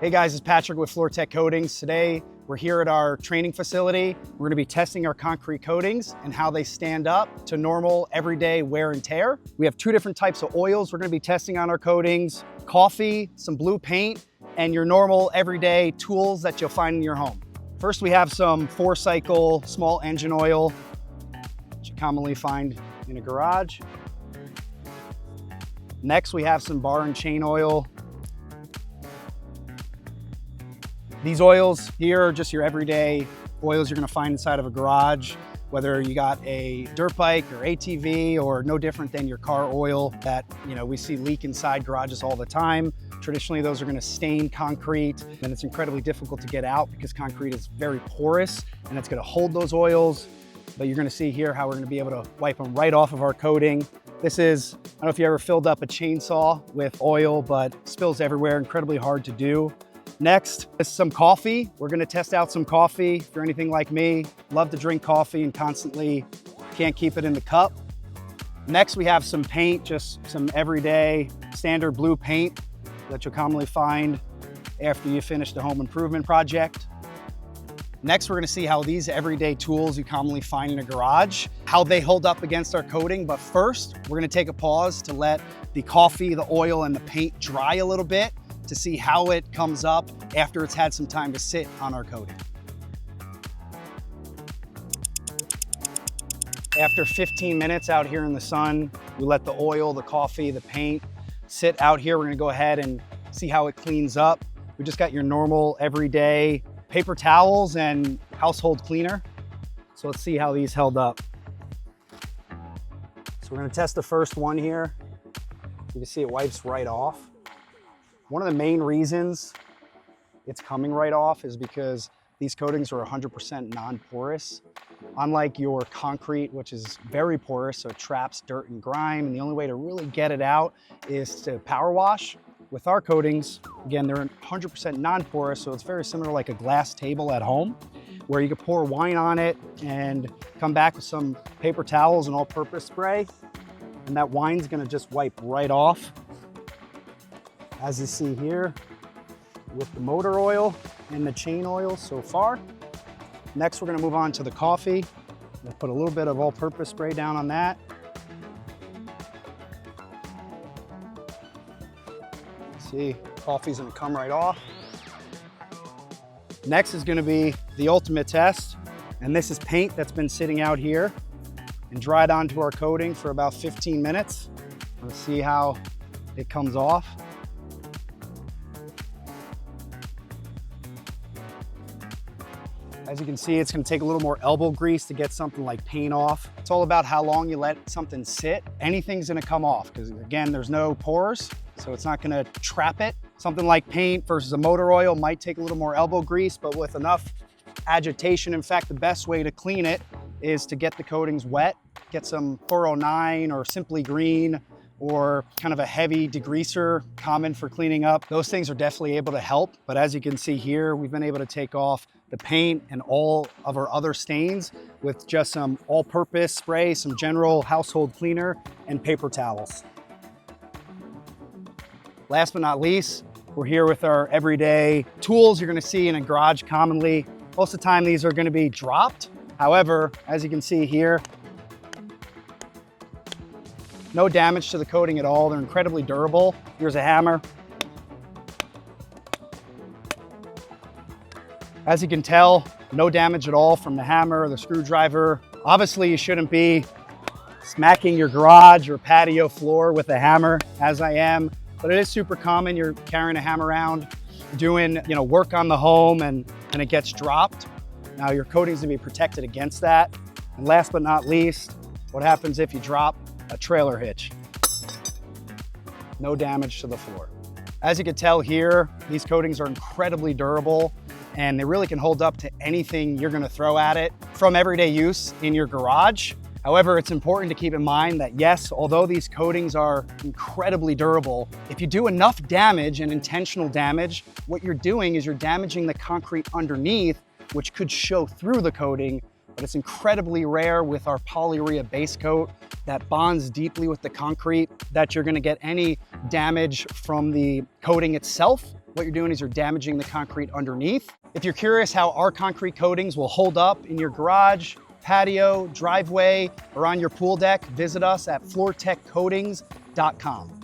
Hey guys, it's Patrick with FloorTek Coatings. Today, we're here at our training facility. We're gonna be testing our concrete coatings and how they stand up to normal everyday wear and tear. We have two different types of oils we're gonna be testing on our coatings: coffee, some blue paint, and your normal everyday tools that you'll find in your home. First, we have some 4-cycle small engine oil, which you commonly find in a garage. Next, we have some bar and chain oil. These oils here are just your everyday oils you're gonna find inside of a garage, whether you got a dirt bike or ATV, or no different than your car oil that we see leak inside garages all the time. Traditionally, those are gonna stain concrete, and it's incredibly difficult to get out because concrete is very porous and it's gonna hold those oils. But you're gonna see here how we're gonna be able to wipe them right off of our coating. This is, I don't know if you ever filled up a chainsaw with oil, but spills everywhere, incredibly hard to do. Next is some coffee. We're gonna test out some coffee. If you're anything like me, love to drink coffee and constantly can't keep it in the cup. Next, we have some paint, just some everyday standard blue paint that you'll commonly find after you finish the home improvement project. Next, we're gonna see how these everyday tools you commonly find in a garage, how they hold up against our coating. But first, we're gonna take a pause to let the coffee, the oil, and the paint dry a little bit to see how it comes up after it's had some time to sit on our coating. After 15 minutes out here in the sun, we let the oil, the coffee, the paint sit out here. We're gonna go ahead and see how it cleans up. We just got your normal everyday paper towels and household cleaner. So let's see how these held up. So we're gonna test the first one here. You can see it wipes right off. One of the main reasons it's coming right off is because these coatings are 100% non-porous. Unlike your concrete, which is very porous, so it traps dirt and grime, and the only way to really get it out is to power wash. With our coatings, again, they're 100% non-porous, so it's very similar like a glass table at home, where you can pour wine on it and come back with some paper towels and all-purpose spray, and that wine's gonna just wipe right off. As you see here with the motor oil and the chain oil so far. Next, we're gonna move on to the coffee. We'll put a little bit of all-purpose spray down on that. See, coffee's gonna come right off. Next is gonna be the ultimate test, and this is paint that's been sitting out here and dried onto our coating for about 15 minutes. Let's see how it comes off. As you can see, it's gonna take a little more elbow grease to get something like paint off. It's all about how long you let something sit. Anything's gonna come off, because again, there's no pores, so it's not gonna trap it. Something like paint versus a motor oil might take a little more elbow grease, but with enough agitation. In fact, the best way to clean it is to get the coatings wet. Get some 409 or Simply Green, or kind of a heavy degreaser, common for cleaning up. Those things are definitely able to help, but as you can see here, we've been able to take off the paint and all of our other stains with just some all-purpose spray, some general household cleaner, and paper towels. Last but not least, we're here with our everyday tools you're gonna see in a garage commonly. Most of the time, these are gonna be dropped. However, as you can see here, no damage to the coating at all. They're incredibly durable. Here's a hammer. As you can tell, no damage at all from the hammer or the screwdriver. Obviously, you shouldn't be smacking your garage or patio floor with a hammer, as I am, but it is super common. You're carrying a hammer around, doing work on the home, and it gets dropped. Now your coating's gonna be protected against that. And last but not least, what happens if you drop a trailer hitch? No damage to the floor. As you can tell here, these coatings are incredibly durable, and they really can hold up to anything you're gonna throw at it from everyday use in your garage. However, it's important to keep in mind that yes, although these coatings are incredibly durable, if you do enough damage and intentional damage, what you're doing is you're damaging the concrete underneath, which could show through the coating. But it's incredibly rare with our polyurea base coat that bonds deeply with the concrete that you're gonna get any damage from the coating itself. what you're doing is you're damaging the concrete underneath. If you're curious how our concrete coatings will hold up in your garage, patio, driveway, or on your pool deck, visit us at FloorTekCoatings.com.